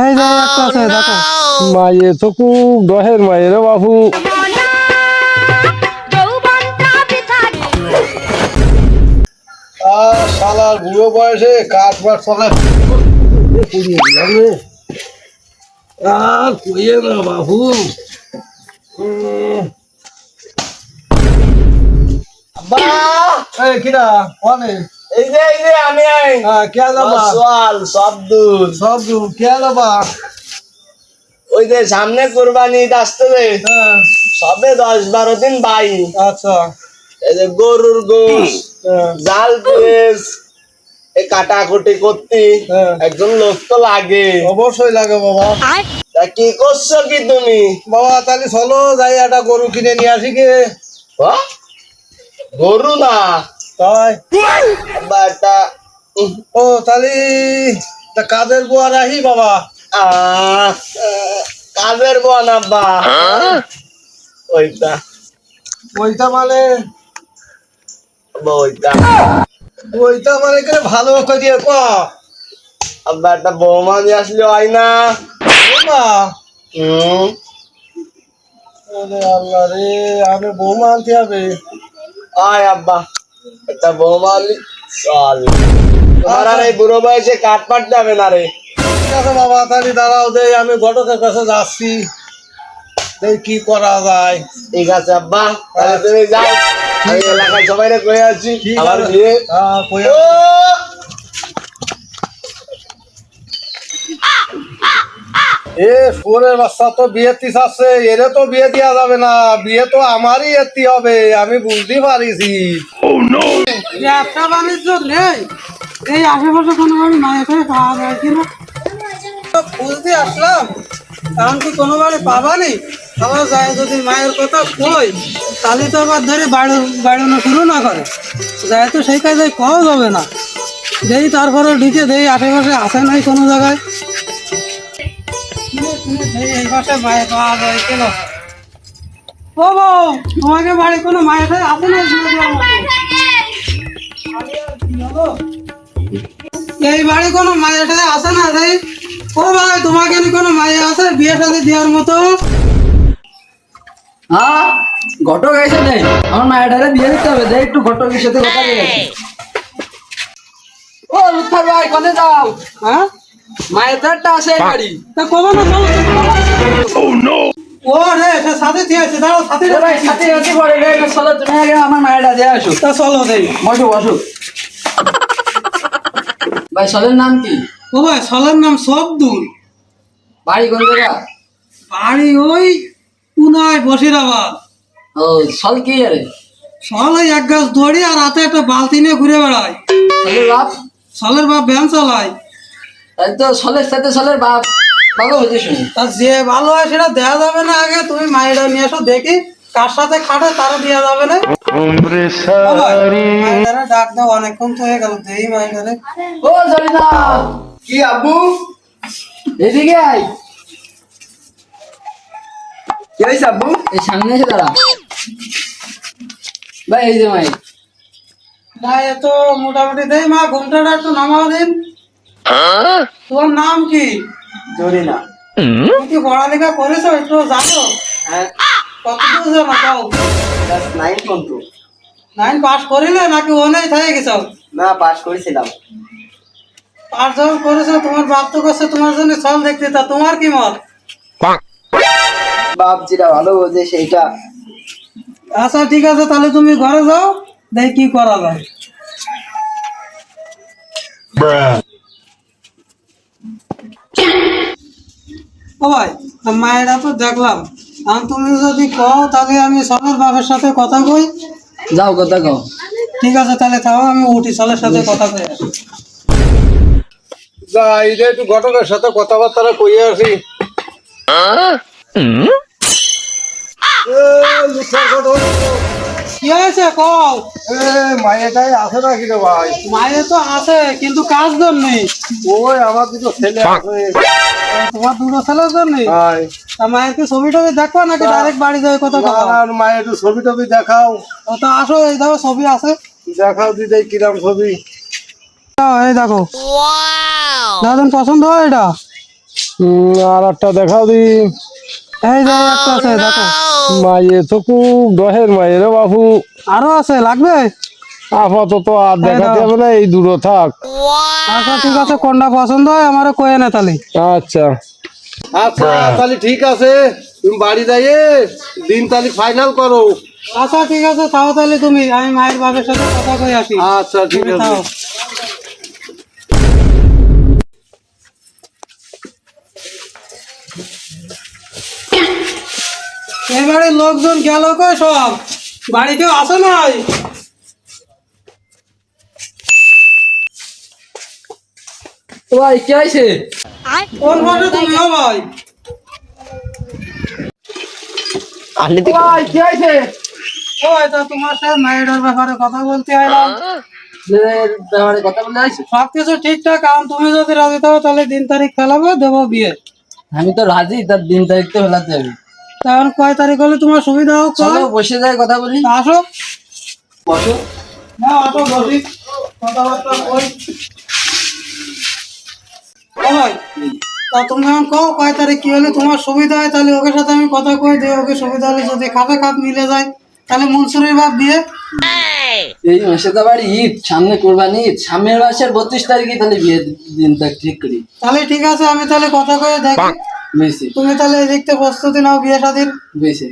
এই যে একটা আছে দেখো। মায়ে তো খুব দহের মায়ের বাবু। শালার বুড়ো বয়সে কাঠ বাট চলে আর কইয়ে না বাবু। কিরা কনে এই যে আমি কে যাবা সব দূর সব কে যাবা? ওই যে সামনে কোরবানি ঈদ আসতেছে, সবে 10-12 দিন বাই। আচ্ছা এই যে গরুর গোশ জাল পেঁয়াজ এই কাটাকুটি করতে একজন লোক তো লাগে। অবশ্যই লাগে বাবা। তা কি করছো কি তুমি? বাবা তাহলে চলো যাই একটা গরু কিনে নিয়ে আসি গে। হ্যাঁ? গরু না তাই বা একটা ও তাহলে তা কাদের বুয়া রাহি বাবা। আহ, কাজের বন আব্বা ওইটা ওইটা মানে আব্বা, ওইটা ওইটা মানে করে ভালো করে ক আব্বা একটা বৌমা দিয়ে আসলে হয় না? বৌমা। হুম ওরে আল্লাহ রে, আমি বৌমা আনতে হবে। আয় আব্বা একটা বৌমা আনলি চল। তোমার আর এই বুড়ো বয়সে কাঠ পাট যাবে না রে। ঠিক আছে বাবা, তাহলে দাঁড়াও দেই আমি ঘটকের কাছে যাচ্ছি, দেই কি করা যায়। ঠিক আছে আব্বা, তাহলে তুমি যাও, আমি এলাকায় সবাই কয়ে আছি ঠিক আমার আছে। বিয়ে। কইয়া ও! এ শুয়োরের বাচ্চা তো বিয়ে তিস আছে, এরে তো বিয়ে দেওয়া যাবে না, বিয়ে তো আমারই এতি হবে, আমি বুঝতে পারিছি। ব্যবসা বাণিজ্য নেই, এই আশেপাশে কোনো বাড়ি মায়ের করে পাওয়া যায় কিনা বুঝতে আসলাম। কারণ কি কোনো বাড়ি পাবা নেই, আবার যায় যদি মায়ের কথা কই তাহলে তো আবার ধরে বাড়ানো শুরু না করে, যায় তো সেই কাজে খাওয়া যাবে না। দেই তারপরে ঢুকে দেই আশেপাশে আসে নাই কোনো জায়গায়, দেই এই পাশে মায়ে পাওয়া যায় কেন। ও বউ, তোমাকে বাড়ি কোনো মায়ের সাথে আসে না শুনে দেওয়ার মতো? এই বাড়ি কোনো মায়ের সাথে আসে না রে? ও ভাই, তোমাকে কোনো মায়ের আছে বিয়ের সাথে দেওয়ার মতো? হ্যাঁ, ঘটক এসে নেই, আমার মায়েরারে বিয়ে দিতে হবে, দেখ একটু ঘটকের সাথে কথা বলে আসি। ও লুৎফর ভাই, কোনে যাও? হ্যাঁ, মায়ের ধারটা আসে এই বাড়ি। তা কবে না চলো। ও রে, সে সাথে দিয়ে আছে, দাঁড়াও সাথে এ ভাই, সাথে সাথে পড়ে রে, চলো তুমি আগে আমার মায়েরা দিয়ে আসো। তা চলো দেই। বসো বসো। ভাই সলের নাম কি? ও ভাই, সলের নাম সবদুল। বাড়ি কোন জায়গা? বাড়ি ওই পুনায় বসিরাবাদ। ও সল কি আরে? সল ওই এক গাছ দড়ি আর হাতে একটা বালতি নিয়ে ঘুরে বেড়ায়। সলের বাপ? সলের বাপ ভ্যান চালায়। তাই তো সলের সাথে সলের বাপ ভালো হয়েছে শুনি। তা যে ভালো হয় সেটা দেওয়া যাবে না, আগে তুমি মায়েরা নিয়ে এসো দেখি কার সাথে খাটে তারা দেওয়া যাবে না। ও ভাই, মায়েরা ডাক দাও, অনেকক্ষণ তো হয়ে গেল, দেই মায়েরা। ও জানি না কি আব্বু? এদিকে আয়, কি হয়েছে আব্বু? এই সামনে এসে দাঁড়া। ভাই এই যে মাই। মায়ে তো মোটামুটি দেই, মা ঘুমটাটা একটু নামাও দিন। তোমার নাম কি? জরি না। তুমি কি পড়ালেখা করেছো, একটু জানো? হ্যাঁ, কতদূর জানো তাও? ক্লাস 9 পর্যন্ত। 9 পাস করিলে নাকি ওনেই থেকে গেছো? না, পাস করেছিলাম। পাস যখন করেছো, তোমার বাপ তো করছে তোমার জন্য ছল দেখতে, তা তোমার কি মত? বাপ যেটা ভালো বোঝে সেইটা। আচ্ছা ঠিক আছে, তাহলে তুমি ঘরে যাও, দেখি কি করা যায়। ও ভাই, মায়েরা তো দেখলাম, আর তুমি যদি কও তাহলে আমি সলের বাপের সাথে কথা কই। যাও কথা কও। ঠিক আছে, তাহলে তাও আমি উঠি, সলের সাথে কথা কই আসি। যাই রে, একটু ঘটকের সাথে কথাবার্তা কইয়ে আসি। কি হয়েছে কও? মায়েটাই আছে নাকি রে ভাই? মায়ের তো আছে, কিন্তু কাজ জন নেই। ওই আমার দুটো ছেলে আছে। তোমার দুটো ছেলের জন্য ভাই মায়ের কি ছবি টবি দেখবা নাকি ডাইরেক্ট বাড়ি যাবে কথা কথা? আর মায়ের একটু ছবি টবি দেখাও। ও তো আসো, এই দেখো ছবি আছে। দেখাও দিদি কিরাম ছবি। এই দেখো, দাদন পছন্দ হয় এটা? আর একটা দেখাও দি। এই যে একটা আছে দেখো। মায়ে তো খুব দহের মায়ের রে বাবু। আরো আছে লাগবে? আপাতত আর দেখাতে হবে না, এই দূরে থাক। আচ্ছা ঠিক আছে, কোনটা পছন্দ হয় আমারে কয়ে না তাহলে। আচ্ছা আচ্ছা তাহলে ঠিক আছে, তুমি বাড়ি যাইয়ে দিন তাহলে ফাইনাল করো। আচ্ছা ঠিক আছে, তাও তাহলে তুমি, আমি মায়ের বাবার সাথে কথা কই আসি। আচ্ছা ঠিক তুমি আছে। থাও। এবারে লোকজন গেল কই সব? বাড়ি কেউ আসে নাই? ভাই কি হয়েছে? কোন পাশে তুমি হো ভাই? ভাই কি হয়েছে? ও এটা তোমার সাথে মায়ের ব্যাপারে কথা বলতে আইলাম। ব্যাপারে কথা বলে আইছো? সবকিছু ঠিকঠাক, কারণ তুমি যদি রাজি থাকো তাহলে দিন তারিখ ফেলাবো, দেবো বিয়ে। আমি তো রাজি, তার দিন তারিখ তো ফেলাতে হবে। তখন কয় তারিখ হলে তোমার সুবিধা হোক? চলো বসে যাই কথা বলি। আসো বসো। না, আসো বসি, কথাবার্তা কই। ও ভাই, তা তুমি এখন কও কয় তারিখ কি হলে তোমার সুবিধা হয়, তাহলে ওকে সাথে আমি কথা কই দিই। ওকে সুবিধা হলে যদি খাপে খাপ মিলে যায় তাহলে মনসুরের বাপ বিয়ে। এই মাসে তো আবার ঈদ, সামনে কোরবানি ঈদ, সামনের মাসের 32 তারিখে তাহলে বিয়ের দিনটা ঠিক করি। তাহলে ঠিক আছে, আমি তাহলে কথা কয়ে দেখি। বুঝছি তুমি তাহলে এদিক থেকে প্রস্তুতি নাও বিয়ে শাদীর। বুঝছি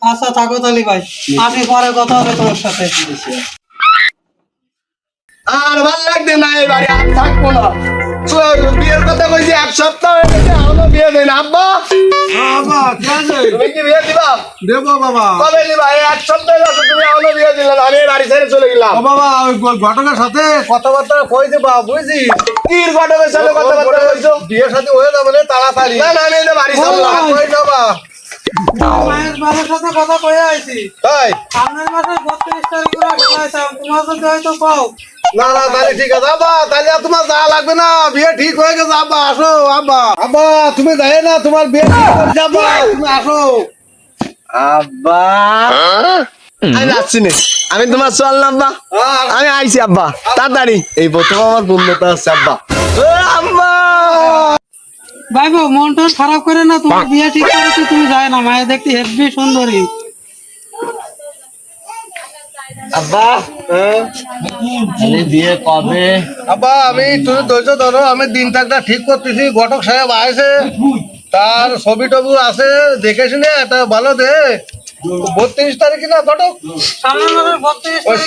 আচ্ছা থাকো তাহলে ভাই, আসি পরে কথা হবে তোমার সাথে। বুঝছি। আর ভাল লাগবে না এই বাড়ি, আর থাকবো না। বিয়ের কথা কইছি, 1 সপ্তাহ হয়ে গেছে, এখনো বিয়ে দেয় না। আব্বা বাবা কি আছে? তুমি কি বিয়ে দিবা? দেবো বাবা। কবে দিবা? এই 1 সপ্তাহ গেছে, তুমি এখনো বিয়ে দিলে না। আমি এই বাড়ি ছেড়ে চলে গেলাম। ও বাবা, ওই ঘটকের সাথে কথাবার্তা কই দেবা, বুঝছি? কি ঘটকের সাথে কথাবার্তা কইছো? বিয়ের সাথে হয়ে যাবে না তাড়াতাড়ি। না না, আমি এই বাড়ি ছাড়লাম। কই যাবা? মায়ের বাবার সাথে কথা কয়ে আইছি। তাই? সামনের মাসে 32 তারিখ করে ঢুকাইতাম, তোমার যদি হয়তো কও। না না তাহলে ঠিক আছে আব্বা, তাহলে আর তোমার যা লাগবে না, বিয়ে ঠিক হয়ে গেছে। আব্বা আসো, আব্বা আব্বা তুমি যাই না, তোমার বিয়ে ঠিক হয়েছে। আব্বা তুমি আসো। আব্বা আমি যাচ্ছি না, আমি তোমার চললাম আব্বা। আমি আইছি আব্বা, তাড়াতাড়ি। এই প্রথম আমার পূর্ণতা হচ্ছে আব্বা। ও আব্বা ভাই গো, মন টন খারাপ করে না, তোমার বিয়ে ঠিক করেছি, তুমি যায় না। মায়ের দেখতে হেভি সুন্দরী। আব্বা বিয়ে কবে? আব্বা আমি তুমি ধৈর্য ধরো, আমি দিন তাকটা ঠিক করতেছি। ঘটক সাহেব আসে, তার ছবি টবি আছে, দেখে শুনে একটা ভালো দে। 32 তারিখে না ঘটক? সামনের মাসে 32 ওই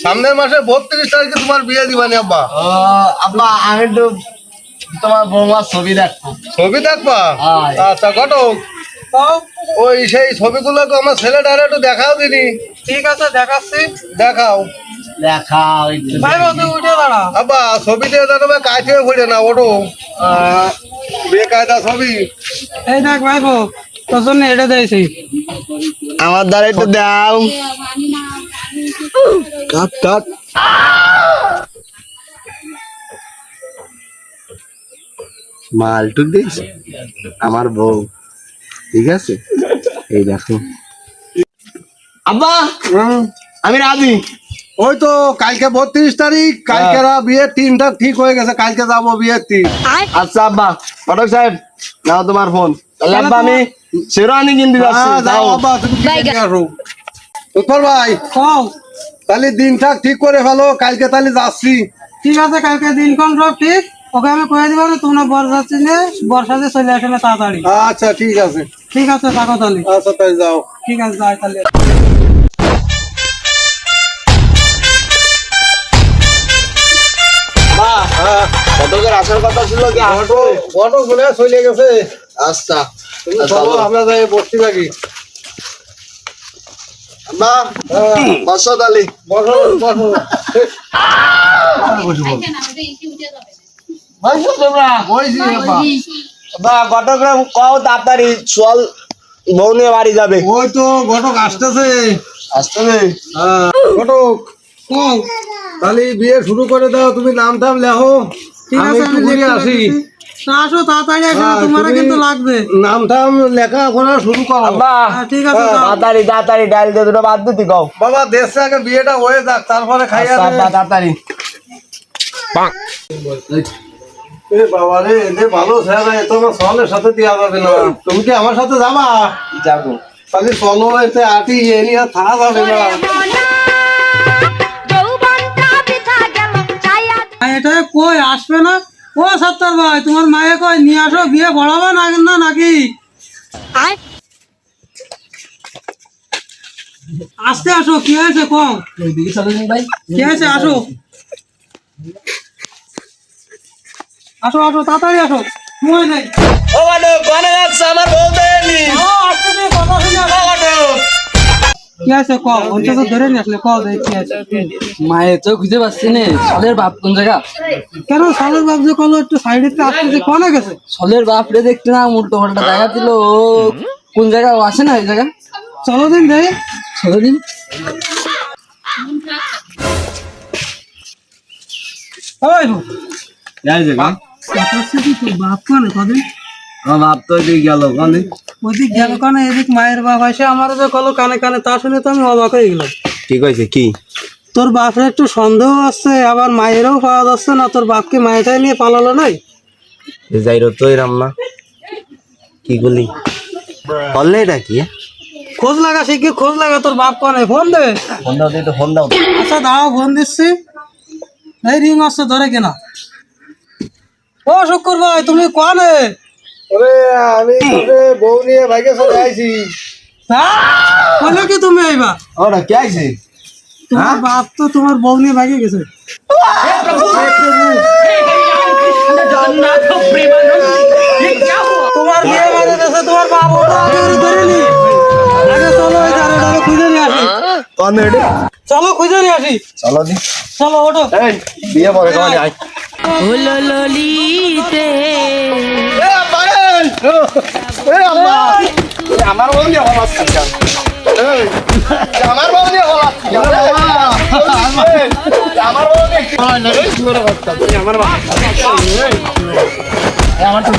সামনের মাসে 32 তারিখে তোমার বিয়ে দিবানি আব্বা। আব্বা আমি একটু তোমার বৌমার ছবি দেখবো। ছবি দেখবা? হ্যাঁ। আচ্ছা ঘটক, কও। ওই সেই ছবিগুলো আমার ছেলেটারে একটু দেখাও দিনি। ঠিক আছে, দেখাচ্ছি। দেখাও। দেখাও একটু। ভাই গো, তুই উঠে দাঁড়া। আব্বা ছবিতে দেখবে কাইতে ফুটে না, ওঠো। বেকায়দা ছবি। এই দেখ ভাই গো, তোর জন্য এটা দিয়েছি। আমার দ্বারা একটু দাও। কাট কাট। মালটু দিস আমার বউ, ঠিক আছে? এই দেখো আব্বা, আমি রাজি। ওই তো কালকে 32 তারিখ, কালকে বিয়ে 3টা ঠিক হয়ে গেছে, কালকে যাবো বিয়ের 3। আচ্ছা আব্বা, ঘটক সাহেব নাও তোমার ফোন। তাহলে আব্বা আমি শেরওয়ানি কিনতে যাচ্ছি। যাও যাও বাবা, তুমি কিনে নিয়ে আসো। উৎপল ভাই, কও। তাহলে দিনটা ঠিক করে ফেলো, কালকে তাহলে যাচ্ছি। ঠিক আছে, কালকে দিনক্ষণ সব ঠিক। ওকে আমি কয়ে দিব না, তোমরা বরযাত্রী নিয়ে বর্ষাতে চলে আসলে তাড়াতাড়ি। আচ্ছা ঠিক আছে। ঠিক আছে, থাকো তাহলে। আচ্ছা তাহলে যাও। ঠিক আছে, যাই তাহলে। ঘটকের আসার কথা ছিল কি? ঘটক বলে চলে গেছে। আচ্ছা তুমি চলো, আমরা যাই বসতে থাকি। আব্বা বসো তাহলে। বসো বসো। বসো তোমরা। বইছি বাবা। আব্বা ঘটকরা কও তাড়াতাড়ি চল, বউ নিয়ে বাড়ি যাবে। ওই তো ঘটক আসতেছে। আসতে দে। ঘটক, কও। তাহলে বিয়ে শুরু করে দাও, তুমি নাম টাম লেখো। ঠিক আমি আছে, একটু আমি ঘুরে লিখতে আসি। রাখতেছি। তা আসো তাড়াতাড়ি, আসো, হ্যাঁ, তোমার তুমি কিন্তু লাগবে। নাম টাম লেখা করা শুরু করো। আব্বা হ্যাঁ, ঠিক আছে, যাও। তাড়াতাড়ি তাড়াতাড়ি ডাল দিয়ে দুটো বাদ দিতে কও। বাবা দেশে আগে বিয়েটা হয়ে যাক, তারপরে খাইয়া আচ্ছা দে। আব্বা তাড়াতাড়ি। এ বাবা রে, এদের ভালো ছেলে, এ তো আমার সলের সাথে দেওয়া যাবে না। তুমি কি আমার সাথে যাবা? যাবো। তাহলে চলো, এতে আটি এ নিয়ে আর থাকা যাবে না। এটা কই আসবে না? ও সত্তর ভাই, তোমার মায়ে কই নিয়ে আসো, বিয়ে পড়াবে না না নাকি? আস্তে আসো, কি হয়েছে কম? ওইদিকে চলে যান ভাই। কি হয়েছে? আসো আসো আসো, তাড়াতাড়ি আসো, সময় নেই। ও বাটো কোনে যাচ্ছে আমার বউ দেয়নি। ও, আস্তে দিয়ে কথা শুনে আসো। কি আছে কম? ওইটা তো ধরে নিয়ে আসলে কল দেয় কি আছে? মায়ের তো খুঁজে পাচ্ছি না, সলের বাপ কোন জায়গা? কেন সালের বাপ যে কল একটু সাইডে আসতেছে, কনে গেছে? সলের বাপ রে দেখতে না উল্টো পাল্টা জায়গা দিল, ও কোন জায়গা? ও আসে না এই জায়গা? চলো দিন দেই। চলো দিন। ওই যাই যে গান বাপ কনে কদিন আমার বাপ তো দিয়ে গেল কানে। ওইদিক গেল কানে, এদিক মায়ের বাপ আসে আমার যে কলো কানে কানে, তা শুনে তো আমি অবাক হয়ে গেলাম। ঠিক আছে কি? তোর বাপের একটু সন্দেহ আছে, আবার মায়েরও পাওয়া যাচ্ছে না। তোর বাপকে মায়েরটাই নিয়ে পালালো নাই? যাই রো তো এরাম না কি বলি বললে এটা কি? খোঁজ লাগা শিখি, খোঁজ লাগা। তোর বাপ কনে? ফোন দে। ফোন দাও তো, ফোন দাও। আচ্ছা দাও, ফোন দিচ্ছি। এই রিং আসছে, ধরে কিনা? ও শুক্র ভাই, তুমি কনে? ওরে আমি তোকে বউ নিয়ে বাইকে চলে আইছি। বলে কি তুমি আইবা? ওরা কে আইছে? তোমার বাপ তো তোমার বউ নিয়ে ভাগে গেছে। তোমার বিয়ে মারে গেছে তোমার বাপ, ওটা আগে করে ধরে নি। আগে চলো, ওই জায়গাটা খুঁজে নিয়ে আসি। কোন রে? চলো খুঁজে নিয়ে আসি। চলো দি। চলো ওঠো। এই বিয়ে পরে কোনে আই? এ পারেন। এ আম্মা। আমার বউ নিয়ে হলাস কাজ। এই আমার বউ নিয়ে হলাস। আমার বউ নিয়ে আমার তো